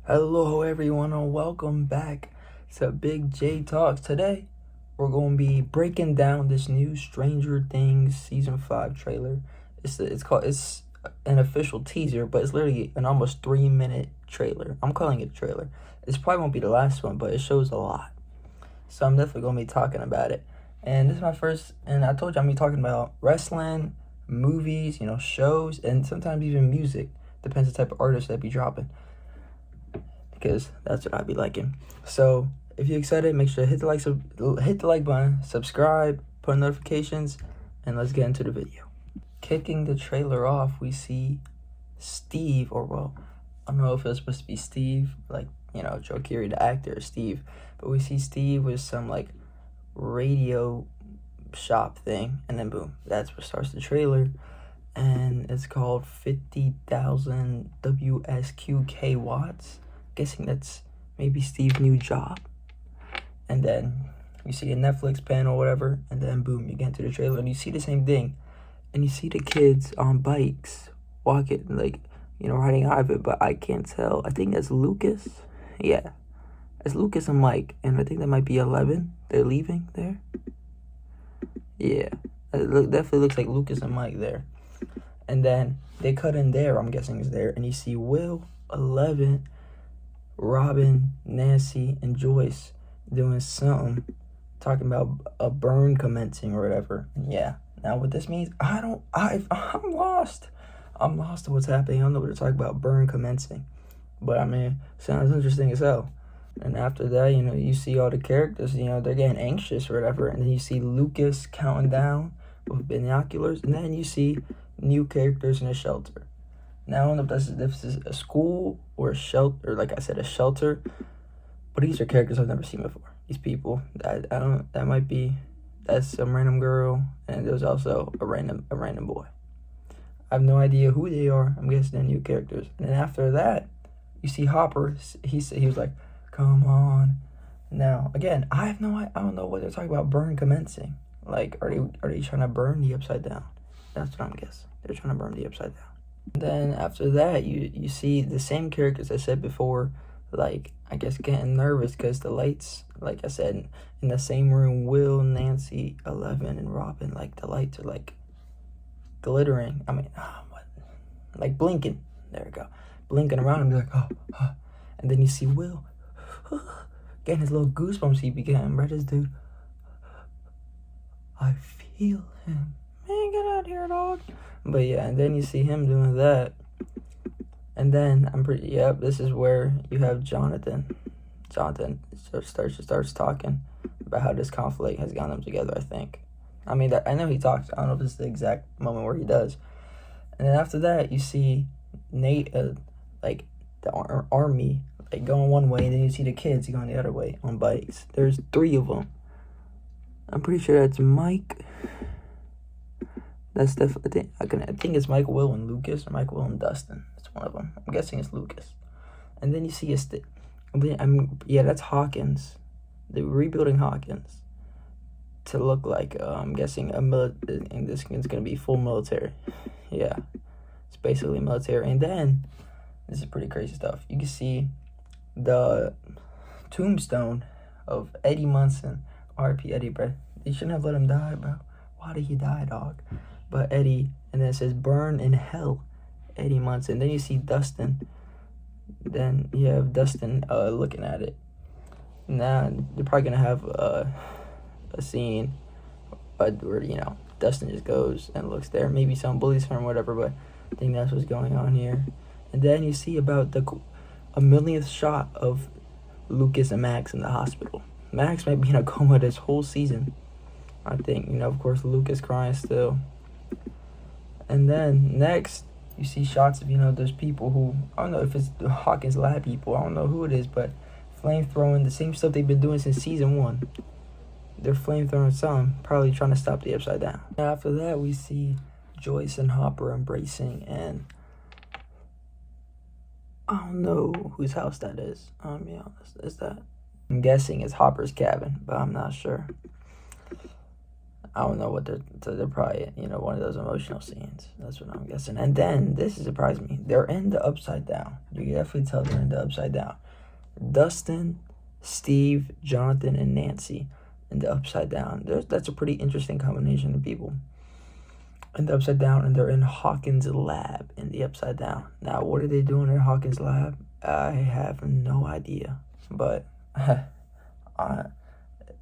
Hello everyone and welcome back to Big J Talks. Today we're going to be breaking down this new Stranger Things season 5 trailer. It's an official teaser, but it's literally an almost 3-minute trailer. I'm calling it a trailer. This probably won't be the last one, but it shows a lot. So I'm definitely going to be talking about it. And this is my first, and I told you I'm going to be talking about wrestling, movies, shows, and sometimes even music. Depends the type of artist that be dropping, because that's what I be liking. So if you're excited, make sure to hit the like button, subscribe, put on notifications, and let's get into the video. Kicking the trailer off, we see Steve, or well, I don't know if it's supposed to be Steve, like, Joe Keery, the actor, Steve, but we see Steve with some like radio shop thing, and then boom, that's what starts the trailer. And it's called 50,000 WSQK watts. Guessing that's maybe Steve's new job. And then you see a Netflix panel or whatever, and then boom, you get into the trailer and you see the same thing. And you see the kids on bikes walking, like, riding out of it, but I can't tell. I think that's Lucas. Yeah, it's Lucas and Mike, and I think that might be 11. They're leaving there. Yeah, it definitely looks like Lucas and Mike there. And then they cut in there, I'm guessing is there, and you see Will, 11, Robin, Nancy, and Joyce doing something, talking about a burn commencing or whatever. And yeah, now what this means, I'm lost. I'm lost to what's happening. I don't know what to talk about, burn commencing. But I mean, sounds interesting as hell. And after that, you see all the characters, they're getting anxious or whatever. And then you see Lucas counting down with binoculars. And then you see new characters in a shelter. Now, I don't know if this is a school or a shelter, or like I said, a shelter. But these are characters I've never seen before. These people, that's some random girl, and there's also a random boy. I have no idea who they are. I'm guessing they're new characters. And then after that, you see Hopper. He was like, "Come on." Now, again, I don't know what they're talking about. Burn commencing. Like, are they trying to burn the Upside Down? That's what I'm guessing. They're trying to burn the Upside Down. Then after that, you see the same characters I said before, like, I guess getting nervous because the lights, like I said, in the same room, Will, Nancy, 11, and Robin, like, the lights are, like, glittering. I mean, what? Like, blinking. There we go. Blinking around and be like, oh. And then you see Will getting his little goosebumps. He be getting red as dude. I feel him. Man, get out of here, dog. But yeah, and then you see him doing that. And then this is where you have Jonathan. Jonathan starts talking about how this conflict has gotten them together, I think. I mean, I know he talks. I don't know if this is the exact moment where he does. And then after that, you see Nate, like, the army, like, going one way, and then you see the kids going the other way on bikes. There's 3 of them. I'm pretty sure that's Mike. That's definitely, I think it's Mike, Will, and Lucas, or Mike, Will, and Dustin. It's one of them. I'm guessing it's Lucas. And then you see that's Hawkins. They're rebuilding Hawkins to look like, I'm guessing and this is gonna be full military. Yeah, it's basically military. And then this is pretty crazy stuff. You can see the tombstone of Eddie Munson. R.I.P. Eddie, bro. They shouldn't have let him die, bro. Why did he die, dog? But Eddie, and then it says burn in hell, Eddie Munson. Then you see Dustin. Then you have Dustin looking at it. Now they're probably gonna have a scene where Dustin just goes and looks there. Maybe some bullies him or whatever, but I think that's what's going on here. And then you see about a millionth shot of Lucas and Max in the hospital. Max might be in a coma this whole season. I think, of course, Lucas crying still. And then next, you see shots of, those people who, I don't know if it's the Hawkins lab people, I don't know who it is, but flamethrowing the same stuff they've been doing since season 1. They're flamethrowing some, probably trying to stop the Upside Down. After that, we see Joyce and Hopper embracing, and I don't know whose house that is. I'll be honest, is that? I'm guessing it's Hopper's cabin, but I'm not sure. I don't know what they're probably, one of those emotional scenes. That's what I'm guessing. And then, this surprised me. They're in the Upside Down. You can definitely tell they're in the Upside Down. Dustin, Steve, Jonathan, and Nancy in the Upside Down. That's a pretty interesting combination of people in the Upside Down, and they're in Hawkins' lab in the Upside Down. Now, what are they doing in Hawkins' lab? I have no idea, but that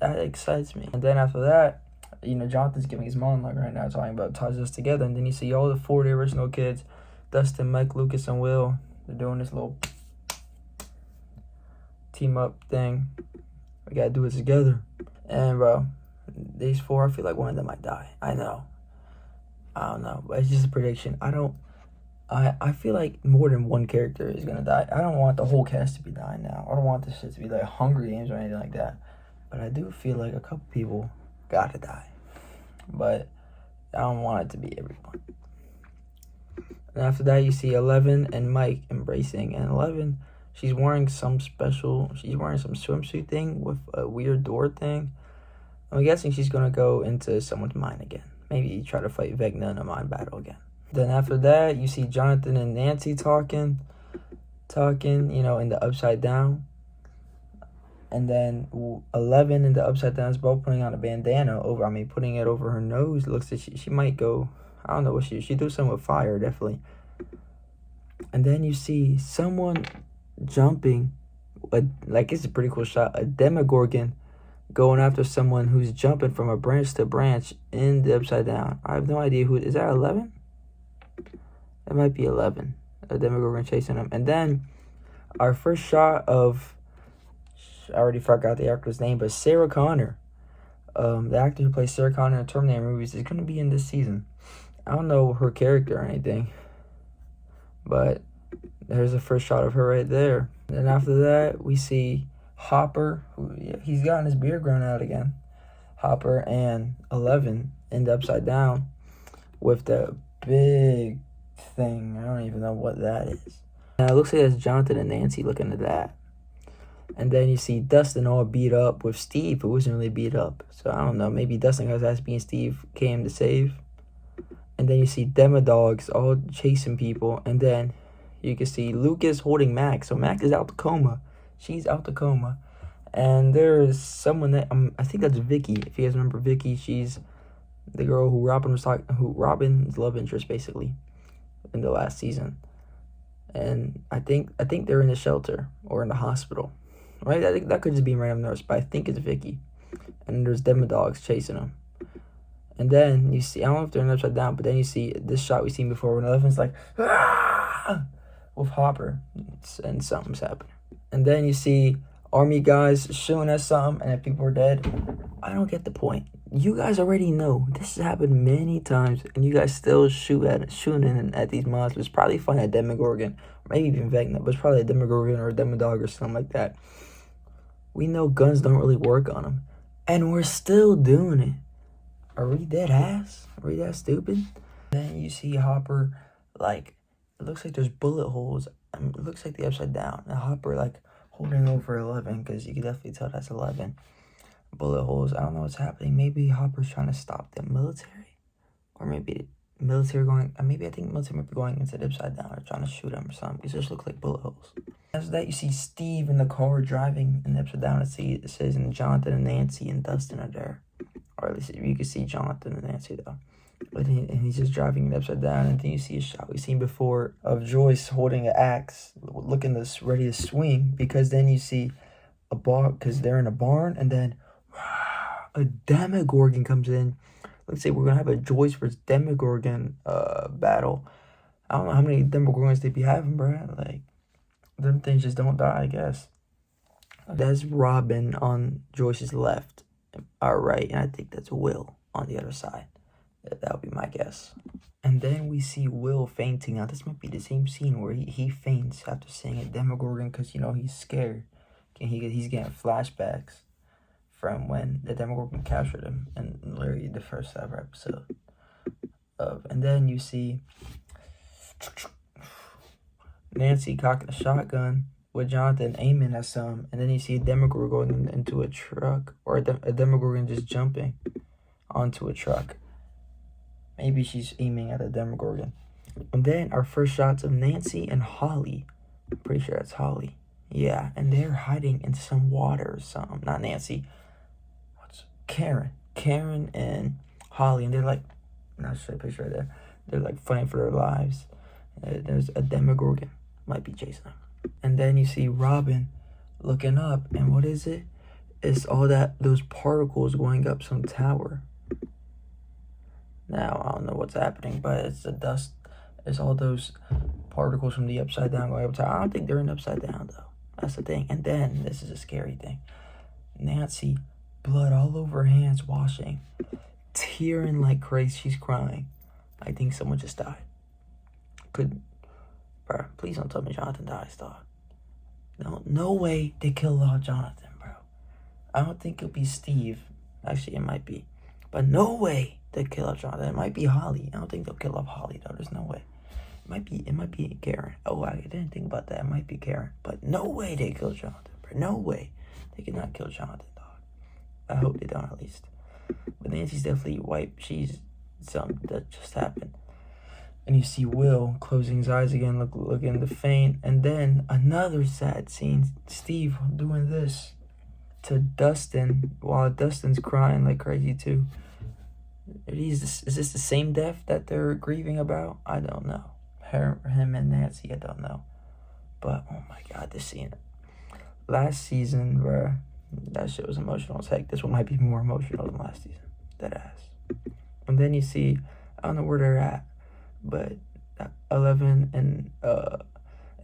excites me. And then after that, Jonathan's giving his monologue right now, talking about ties us together, and then you see all the 4 original kids, Dustin, Mike, Lucas, and Will. They're doing this little team up thing. We gotta do it together. And bro, these 4, I feel like one of them might die. I don't know, but it's just a prediction. I feel like more than one character is gonna die. I don't want the whole cast to be dying now. I don't want this shit to be like Hunger Games or anything like that. But I do feel like a couple people gotta die. But I don't want it to be everyone. And after that, you see 11 and Mike embracing. And 11, she's wearing some swimsuit thing with a weird door thing. I'm guessing she's gonna go into someone's mind again. Maybe try to fight Vecna in a mind battle again. Then after that, you see Jonathan and Nancy talking, in the Upside Down. And then 11 in the Upside Down is both putting on a bandana putting it over her nose. It looks like she might go, I don't know what she do something with fire, definitely. And then you see someone jumping, it's a pretty cool shot, a Demogorgon going after someone who's jumping from a branch to branch in the Upside Down. I have no idea who, is that 11? It might be 11. A Demogorgon chasing him. And then our first shot of, I already forgot the actor's name, but Sarah Connor, the actor who plays Sarah Connor in Terminator movies, is going to be in this season. I don't know her character or anything, but there's the first shot of her right there. And then after that, we see Hopper, he's gotten his beard grown out again. Hopper and 11 in the Upside Down with the big thing. I don't even know what that is. Now it looks like that's Jonathan and Nancy looking at that. And then you see Dustin all beat up with Steve, who wasn't really beat up. So I don't know, maybe Dustin got his ass beat and Steve came to save. And then you see Demodogs all chasing people. And then you can see Lucas holding Max. So Max is out the coma. She's out the coma. And there's someone that, I think that's Vicky. If you guys remember Vicky, she's the girl who Robin's love interest, basically, in the last season. And I think they're in the shelter or in the hospital. Right? I think that could just be a random nurse, but I think it's Vicky. And there's Demodogs chasing them. And then you see, I don't know if they're in Upside Down, but then you see this shot we've seen before when Eleven's like, ah! With Hopper, and something's happening. And then you see army guys shooting at something, and if people are dead, I don't get the point. You guys already know this has happened many times, and you guys still shooting at these monsters. Probably find a Demogorgon, or maybe even Vecna, but it's probably a Demogorgon or a Demodog or something like that. We know guns don't really work on them, and we're still doing it. Are we dead ass? Are we that stupid? Then you see Hopper, it looks like there's bullet holes. It looks like the Upside Down. And Hopper, holding over 11, because you can definitely tell that's 11. Bullet holes. I don't know what's happening. Maybe Hopper's trying to stop the military. Or maybe the military maybe I think the military might be going into the Upside Down or trying to shoot him or something. It just looks like bullet holes. After that, you see Steve in the car driving in the Upside Down. It says, and Jonathan and Nancy and Dustin are there. Or at least you can see Jonathan and Nancy, though. And he's just driving it Upside Down. And then you see a shot we've seen before of Joyce holding an axe, looking ready to swing. Because then you see a bar, because they're in a barn. And then a Demogorgon comes in. Let's say we're going to have a Joyce versus Demogorgon battle. I don't know how many Demogorgons they be having, bro. Them things just don't die, I guess. That's Robin on Joyce's left. All right, and I think that's Will on the other side. That would be my guess. And then we see Will fainting. Now, this might be the same scene where he faints after seeing a Demogorgon because, he's scared. He's getting flashbacks from when the Demogorgon captured him in literally the first ever episode. And then you see Nancy cocking a shotgun with Jonathan aiming at some, and then you see a Demogorgon going into a truck, or a Demogorgon just jumping onto a truck. Maybe she's aiming at a Demogorgon. And then our first shots of Nancy and Holly. I'm pretty sure that's Holly. Yeah, and they're hiding in some water or something. Not Nancy. What's Karen? Karen and Holly, and they're like, not sure the picture right there. They're like fighting for their lives. There's a Demogorgon. Might be chasing them. And then you see Robin looking up, and what is it? It's all those particles going up some tower. Now, I don't know what's happening, but it's the dust. It's all those particles from the upside down going up tower. I don't think they're in upside down, though. That's the thing. And then, this is a scary thing. Nancy, blood all over her hands, washing. Tearing like crazy. She's crying. I think someone just died. Bro, please don't tell me Jonathan dies, dog. No way they kill off Jonathan, bro. I don't think it'll be Steve. Actually, it might be. But no way they kill off Jonathan. It might be Holly. I don't think they'll kill off Holly, though. There's no way. It might be Karen. Oh, I didn't think about that. It might be Karen. But no way they kill Jonathan, bro. No way. They cannot kill Jonathan, dog. I hope they don't, at least. But Nancy's definitely wiped. She's something that just happened. And you see Will closing his eyes again, looking to faint. And then another sad scene. Steve doing this to Dustin while Dustin's crying like crazy too. Is this the same death that they're grieving about? I don't know. Him and Nancy, I don't know. But, oh my God, this scene. Last season, bruh, that shit was emotional as heck. This one might be more emotional than last season. That ass. And then you see, I don't know where they're at, but 11 and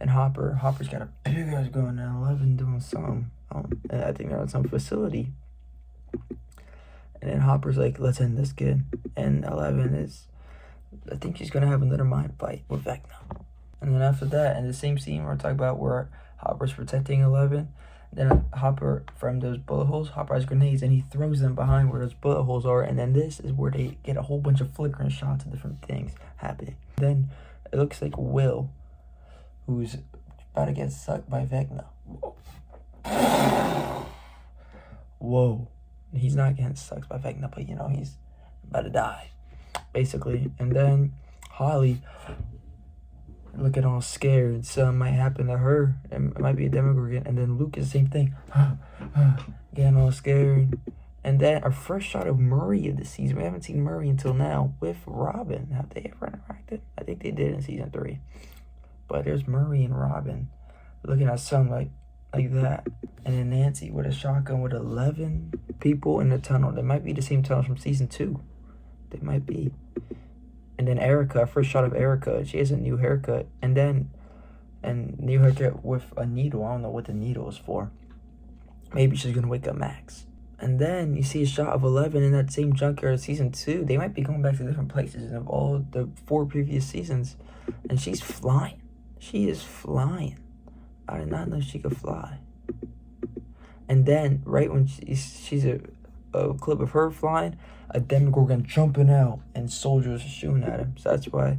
Hopper's got a big ass going, and 11 doing something. I think they're at some facility. And then Hopper's like, let's end this, kid. And 11 is, I think she's going to have another mind fight with Vecna. And then after that, in the same scene we're talking about where Hopper's protecting 11, then Hopper, from those bullet holes, Hopper has grenades, and he throws them behind where those bullet holes are. And then this is where they get a whole bunch of flickering shots of different things happening. Then it looks like Will, who's about to get sucked by Vecna. Whoa. He's not getting sucked by Vecna, but, he's about to die, basically. And then Holly, looking all scared. Something might happen to her. It might be a Demogorgon. And then Luke is the same thing. Getting all scared. And then our first shot of Murray of the season. We haven't seen Murray until now with Robin. Have they ever interacted? I think they did in season 3. But there's Murray and Robin looking at something like that. And then Nancy with a shotgun with 11 people in the tunnel. They might be the same tunnel from season 2. They might be. And then Erica, first shot of Erica. She has a new haircut. And new haircut with a needle. I don't know what the needle is for. Maybe she's going to wake up Max. And then you see a shot of 11 in that same junkyard of season 2. They might be going back to different places of all the 4 previous seasons. And she's flying. She is flying. I did not know she could fly. And then, right when she's a clip of her flying, a Demogorgon jumping out and soldiers shooting at him. So that's why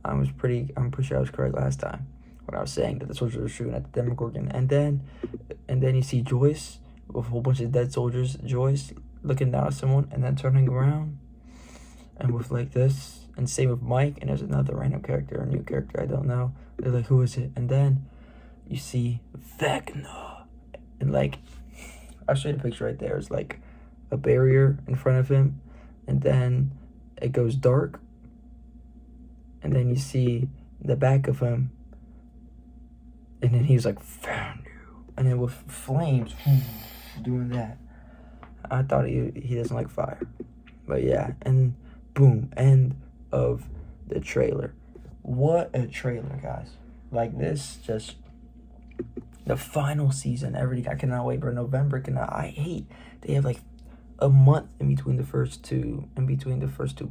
I'm pretty sure I was correct last time when I was saying that the soldiers were shooting at the Demogorgon. And then you see Joyce with a whole bunch of dead soldiers. Joyce looking down at someone and then turning around and with like this. And same with Mike. And there's another random character, a new character, I don't know. They're like, who is it? And then you see Vecna. And I'll show you the picture right there. It's like a barrier in front of him. And then it goes dark. And then you see the back of him. And then he's like, found you. And then with flames, doing that. I thought he doesn't like fire. But yeah, and boom, end of the trailer. What a trailer, guys. This just the final season. Everything. I cannot wait, bro. November I hate. They have a month in between the first two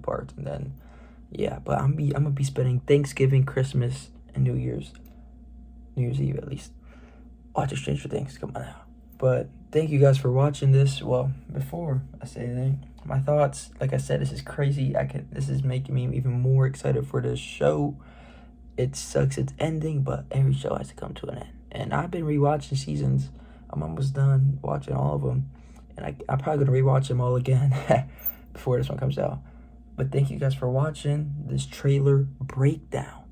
parts, and then yeah. But I'm gonna be spending Thanksgiving, Christmas, and New Year's Eve at least watching Stranger Things. Come on now. But thank you guys for watching this. Well, before I say anything, my thoughts. Like I said, this is crazy. This is making me even more excited for this show. It sucks it's ending, but every show has to come to an end. And I've been rewatching seasons. I'm almost done watching all of them. And I'm probably going to rewatch them all again before this one comes out. But thank you guys for watching this trailer breakdown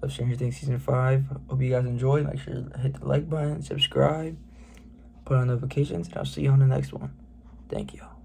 of Stranger Things Season 5. Hope you guys enjoyed. Make sure to hit the like button, subscribe, put on notifications, and I'll see you on the next one. Thank you.